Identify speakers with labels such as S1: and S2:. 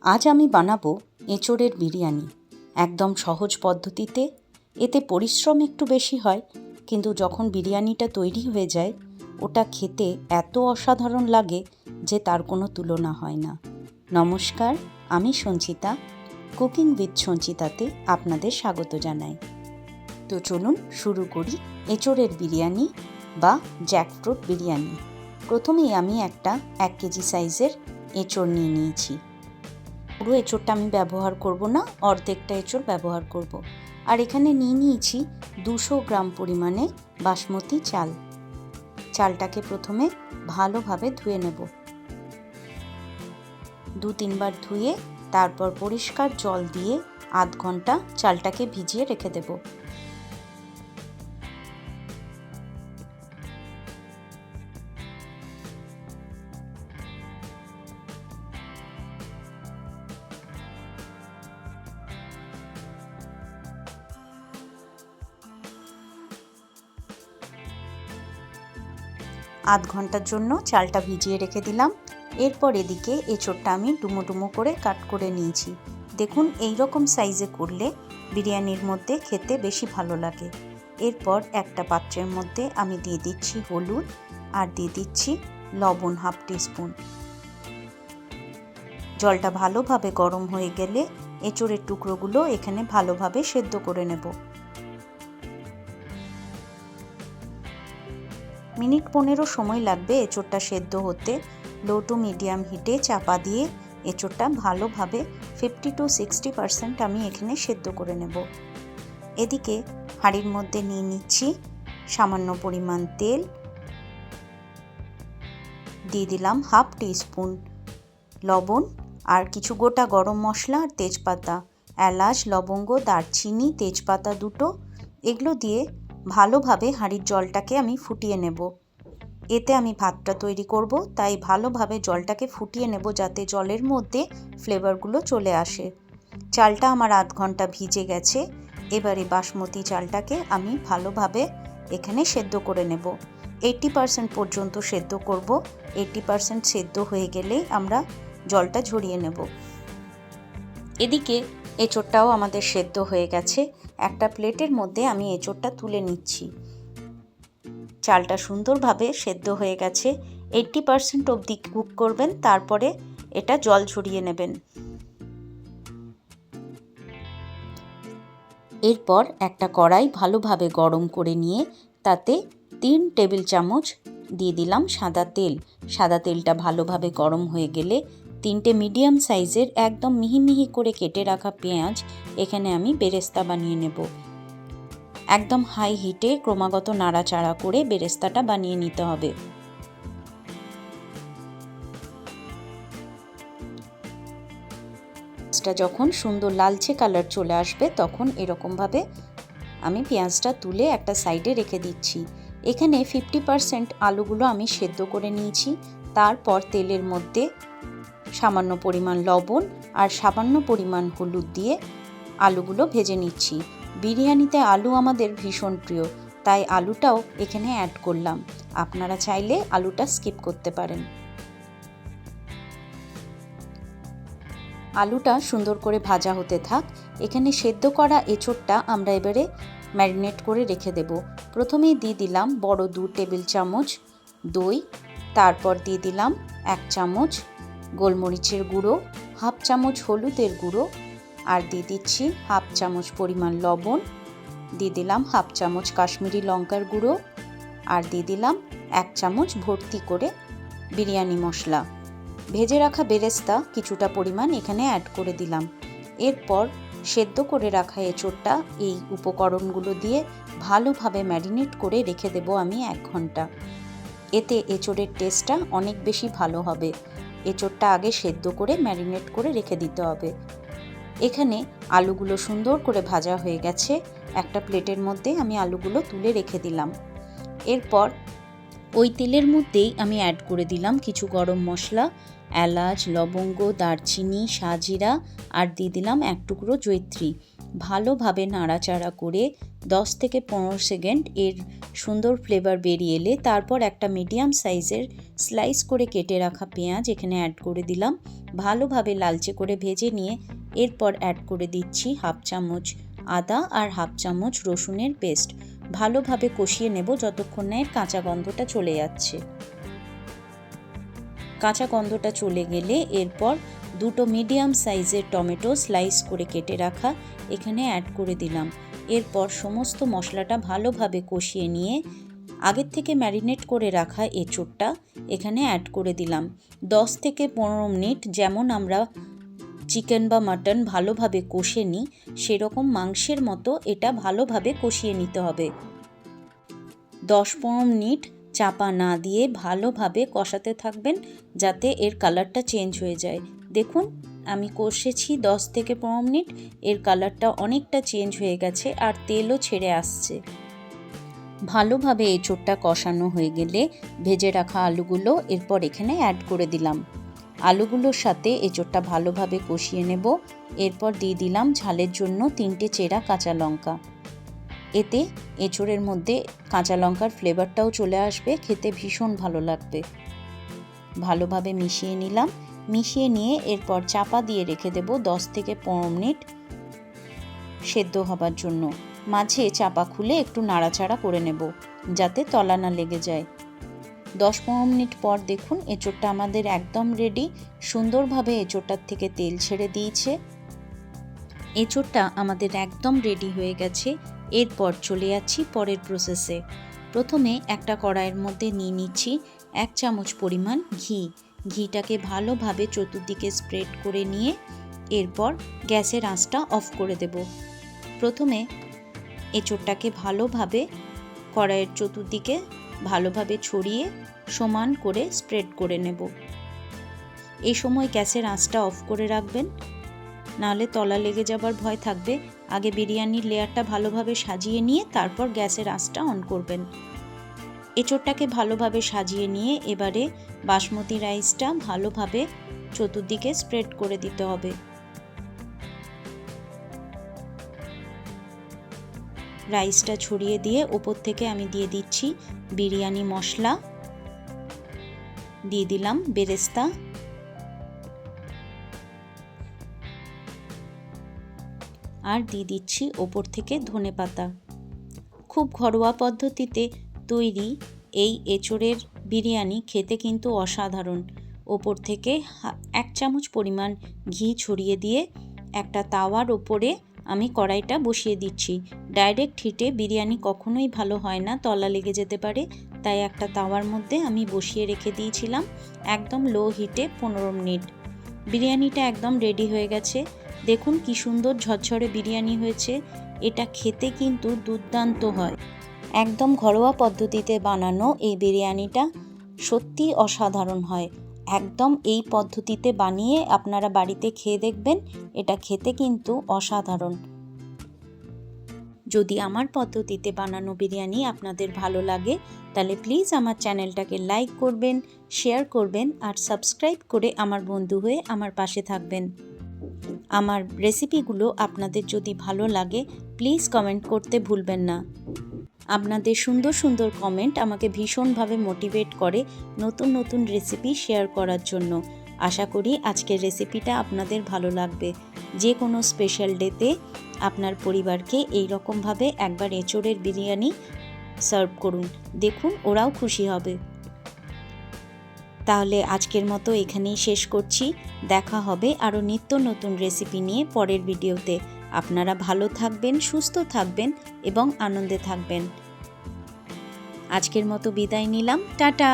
S1: আজ আমি বানাবো এঁচোড়ের বিরিয়ানি। একদম সহজ পদ্ধতিতে। এতে পরিশ্রম একটু বেশি হয়, কিন্তু যখন বিরিয়ানিটা তৈরি হয়ে যায় ওটা খেতে এত অসাধারণ লাগে যে তার কোনো তুলনা হয় না। নমস্কার, আমি সঞ্চিতা। কুকিং উইথ সঞ্চিতাতে আপনাদের স্বাগত জানাই। তো চলুন শুরু করি এঁচোড়ের বিরিয়ানি বা জ্যাকফ্রুট বিরিয়ানি। প্রথমেই আমি একটা 1 কেজি সাইজের এঁচোড় নিয়ে নিয়েছি। পুরো এঁচোড়টা আমি ব্যবহার করব না, অর্ধেকটা এঁচোড় ব্যবহার করব। আর এখানে নিয়ে নিয়েছি 200 গ্রাম পরিমাণে বাসমতি চাল। চালটাকে প্রথমে ভালোভাবে ধুয়ে নেব। 2-3 বার ধুয়ে তারপর পরিষ্কার জল দিয়ে আধ ঘন্টা চালটাকে ভিজিয়ে রেখে দেব। আধ ঘন্টার জন্য চালটা ভিজিয়ে রেখে দিলাম। এরপর এদিকে এঁচোড়টা আমি ডুমো ডুমো করে কাট করে নিয়েছি। দেখুন, এই রকম সাইজে করলে বিরিয়ানির মধ্যে খেতে বেশি ভালো লাগে। এরপর একটা পাত্রের মধ্যে আমি দিয়ে দিচ্ছি হলুদ আর দিয়ে দিচ্ছি লবণ 1/2 টিস্পুন। জলটা ভালোভাবে গরম হয়ে গেলে এঁচোড়ের টুকরোগুলো এখানে ভালোভাবে সেদ্ধ করে নেব। মিনিট 15 সময় লাগবে এঁচোড়টা সেদ্ধ হতে। লো টু মিডিয়াম হিটে চাপা দিয়ে এঁচোড়টা ভালোভাবে 50 to 60% আমি এখানে সেদ্ধ করে নেব। এদিকে হাঁড়ির মধ্যে নিয়ে নিচ্ছি সামান্য পরিমাণ তেল, দিয়ে দিলাম 1/2 টিস্পুন লবণ আর কিছু গোটা গরম মশলা আর তেজপাতা, এলাচ, লবঙ্গ, দারচিনি, তেজপাতা দুটো, এগুলো দিয়ে ভালোভাবে হাঁড়ির জলটাকে আমি ফুটিয়ে নেব। এতে আমি ভাতটা তৈরি করব, তাই ভালোভাবে জলটাকে ফুটিয়ে নেব যাতে জলের মধ্যে ফ্লেভারগুলো চলে আসে। চালটা আমার আধ ঘন্টা ভিজে গেছে। এবারে বাসমতি চালটাকে আমি ভালোভাবে এখানে সেদ্ধ করে নেব। 80% পর্যন্ত সেদ্ধ করব। 80% সেদ্ধ হয়ে গেলেই আমরা জলটা ঝরিয়ে নেব। এদিকে এঁচোড়টাও আমাদের সেদ্ধ হয়ে গেছে। একটা প্লেটের মধ্যে আমি এঁচোড়টা তুলে নিচ্ছি। চালটা সুন্দরভাবে সেদ্ধ হয়ে গেছে। 80% অবধি কুক করবেন, তারপরে এটা জল ঝরিয়ে নেবেন। এরপর একটা কড়াই ভালোভাবে গরম করে নিয়ে তাতে 3 টেবিল চামচ দিয়ে দিলাম সাদা তেল। সাদা তেলটা ভালোভাবে গরম হয়ে গেলে 3টে মিডিয়াম সাইজের একদম মিহি মিহি করে কেটে রাখা পেঁয়াজ এখানে আমি বেরেস্তা বানিয়ে নেব। একদম হাই হিটে ক্রমাগত নাড়াচাড়া করে বেরেস্তাটা বানিয়ে নিতে হবে। যখন সুন্দর লালচে কালার চলে আসবে তখন এরকমভাবে আমি পেঁয়াজটা তুলে একটা সাইডে রেখে দিচ্ছি। এখানে 50% আলুগুলো আমি সেদ্ধ করে নিয়েছি। তারপর তেলের মধ্যে সামান্য পরিমাণ লবণ আর সামান্য পরিমাণ হলুদ দিয়ে আলুগুলো ভেজে নিচ্ছি। বিরিয়ানিতে আলু আমাদের ভীষণ প্রিয়, তাই আলুটাও এখানে অ্যাড করলাম। আপনারা চাইলে আলুটা স্কিপ করতে পারেন। আলুটা সুন্দর করে ভাজা হতে থাক। এখানে সেদ্ধ করা এঁচোড়টা আমরা এবারে ম্যারিনেট করে রেখে দেব। প্রথমেই দিয়ে দিলাম বড় 2 টেবিল চামচ দই, তারপর দিয়ে দিলাম 1 চামচ গোলমরিচের গুঁড়ো, 1/2 চামচ হলুদের গুঁড়ো, আর দিয়ে দিচ্ছি 1/2 চামচ পরিমাণ লবণ, দিয়ে দিলাম 1/2 চামচ কাশ্মীরি লঙ্কার গুঁড়ো, আর দিয়ে দিলাম 1 চামচ ভর্তি করে বিরিয়ানি মশলা। ভেজে রাখা বেরেস্তা কিছুটা পরিমাণ এখানে অ্যাড করে দিলাম। এরপর সেদ্ধ করে রাখা এঁচোড়টা এই উপকরণগুলো দিয়ে ভালোভাবে ম্যারিনেট করে রেখে দেব আমি 1 ঘন্টা। এতে এঁচোড়ের টেস্টটা অনেক বেশি ভালো হবে। এঁচোড়টা আগে সেদ্ধ করে ম্যারিনেট করে রেখে দিতে হবে। এখানে আলুগুলো সুন্দর করে ভাজা হয়ে গেছে। একটা প্লেটের মধ্যে আমি আলুগুলো তুলে রেখে দিলাম। এরপর ওই তেলের মধ্যেই আমি অ্যাড করে দিলাম কিছু গরম মশলা, এলাচ, লবঙ্গ, দারচিনি, সাজিরা, আর দিয়ে দিলাম 1 টুকরো জয়িত্রী। ভালোভাবে নাড়াচাড়া করে 10 থেকে 15 সেকেন্ড এর সুন্দর ফ্লেভার বেরিয়ে এলে তারপর একটা মিডিয়াম সাইজের স্লাইস করে কেটে রাখা পেঁয়াজ এখানে অ্যাড করে দিলাম। ভালোভাবে লালচে করে ভেজে নিয়ে এরপর অ্যাড করে দিচ্ছি হাফ চামচ আদা আর হাফ চামচ রসুনের পেস্ট। ভালোভাবে কষিয়ে নেব যতক্ষণ না এর কাঁচা গন্ধটা চলে যাচ্ছে। কাঁচা গন্ধটা চলে গেলে এরপর দুটো মিডিয়াম সাইজের টমেটো স্লাইস করে কেটে রাখা এখানে অ্যাড করে দিলাম। এরপর সমস্ত মশলাটা ভালোভাবে কষিয়ে নিয়ে আগের থেকে ম্যারিনেট করে রাখা এঁচোড়টা এখানে অ্যাড করে দিলাম। 10 থেকে 15 মিনিট যেমন আমরা চিকেন বা মাটন ভালোভাবে কষে নিই সেরকম মাংসের মতো এটা ভালোভাবে কষিয়ে নিতে হবে। 10-15 মিনিট চাপা না দিয়ে ভালোভাবে কষাতে থাকবেন যাতে এর কালারটা চেঞ্জ হয়ে যায়। দেখুন আমি কষেছি 10 থেকে 15 মিনিট, এর কালারটা অনেকটা চেঞ্জ হয়ে গেছে আর তেলও ছেড়ে আসছে। ভালোভাবে এঁচোড়টা কষানো হয়ে গেলে ভেজে রাখা আলুগুলো এরপর এখানে অ্যাড করে দিলাম। আলুগুলোর সাথে এঁচোড়টা ভালোভাবে কষিয়ে নেব। এরপর দিয়ে দিলাম ঝালের জন্য 3টে চেরা কাঁচা লঙ্কা। এতে এঁচোড়ের মধ্যে কাঁচা লঙ্কার ফ্লেভারটাও চলে আসবে, খেতে ভীষণ ভালো লাগবে। ভালোভাবে মিশিয়ে নিলাম। মিশিয়ে নিয়ে এরপর চাপা দিয়ে রেখে দেব 10 থেকে 15 মিনিট সেদ্ধ হবার জন্য। মাঝে চাপা খুলে একটু নাড়াচাড়া করে নেব যাতে তলা না লেগে যায়। 10-15 মিনিট পর দেখুন এঁচোড়টা আমাদের একদম রেডি। সুন্দরভাবে এঁচোড়টার থেকে তেল ছেড়ে দিয়েছে। এঁচোড়টা আমাদের একদম রেডি হয়ে গেছে। এরপর চলে যাচ্ছি পরের প্রসেসে। প্রথমে একটা কড়াইয়ের মধ্যে নিয়ে নিচ্ছি 1 চামচ পরিমাণ ঘি। ঘিটাকে ভালোভাবে চতুর্দিকে স্প্রেড করে নিয়ে এরপর গ্যাসের আঁচটা অফ করে দেব। প্রথমে এঁচোড়টাকে ভালোভাবে কড়াইয়ের চতুর্দিকে ভালোভাবে ছড়িয়ে সমান করে স্প্রেড করে নেব। এই সময় গ্যাসের আঁচটা অফ করে রাখবেন, নাহলে তলা লেগে যাবার ভয় থাকবে। আগে বিরিয়ানির লেয়ারটা ভালোভাবে সাজিয়ে নিয়ে তারপর গ্যাসের আঁচটা অন করবেন। এঁচোড়টাকে ভালোভাবে সাজিয়ে নিয়ে এবারে বাসমতি রাইসটা ভালোভাবে চতুর্দিকে স্প্রেড করে দিতে হবে। রাইসটা ছড়িয়ে দিয়ে ওপর থেকে আমি দিয়ে দিচ্ছি বিরিয়ানি মশলা, দিয়ে দিলাম বেরেস্তা, আর দিয়ে দিচ্ছি ওপর থেকে ধনেপাতা। খুব ঘরোয়া পদ্ধতিতে তৈরি এই এঁচোড়ের বিরিয়ানি খেতে কিন্তু অসাধারণ। ওপর থেকে 1 চামচ পরিমাণ ঘি ছড়িয়ে দিয়ে একটা তাওয়ার ওপরে আমি কড়াইটা বসিয়ে দিচ্ছি। ডাইরেক্ট হিটে বিরিয়ানি কখনোই ভালো হয় না, তলা লেগে যেতে পারে। তাই একটা তাওয়ার মধ্যে আমি বসিয়ে রেখে দিয়েছিলাম একদম লো হিটে 15 মিনিট। বিরিয়ানিটা একদম রেডি হয়ে গেছে। দেখুন কি সুন্দর ঝরঝরে বিরিয়ানি হয়েছে। এটা খেতে কিন্তু দুর্দান্ত হয়। একদম ঘরোয়া পদ্ধতিতে বানানো এই বিরিয়ানিটা সত্যি অসাধারণ হয়। একদম এই পদ্ধতিতে বানিয়ে আপনারা বাড়িতে খেয়ে দেখবেন, এটা খেতে কিন্তু অসাধারণ। যদি আমার পদ্ধতিতে বানানো বিরিয়ানি আপনাদের ভালো লাগে তাহলে প্লিজ আমার চ্যানেলটাকে লাইক করবেন, শেয়ার করবেন আর সাবস্ক্রাইব করে আমার বন্ধু হয়ে আমার পাশে থাকবেন। আমার রেসিপিগুলো আপনাদের যদি ভালো লাগে প্লিজ কমেন্ট করতে ভুলবেন না। আপনাদের সুন্দর সুন্দর কমেন্ট আমাকে ভীষণভাবে মোটিভেট করে নতুন নতুন রেসিপি শেয়ার করার জন্য। আশা করি আজকের রেসিপিটা আপনাদের ভালো লাগবে। যে কোনো স্পেশাল ডেতে আপনার পরিবারকে এই রকমভাবে একবার এঁচোড়ের বিরিয়ানি সার্ভ করুন, দেখুন ওরাও খুশি হবে। তাহলে আজকের মতো এখানেই শেষ করছি। দেখা হবে আরও নিত্য নতুন রেসিপি নিয়ে পরের ভিডিওতে। আপনারা ভালো থাকবেন, সুস্থ থাকবেন এবং আনন্দে থাকবেন। আজকের মতো বিদায় নিলাম, টাটা।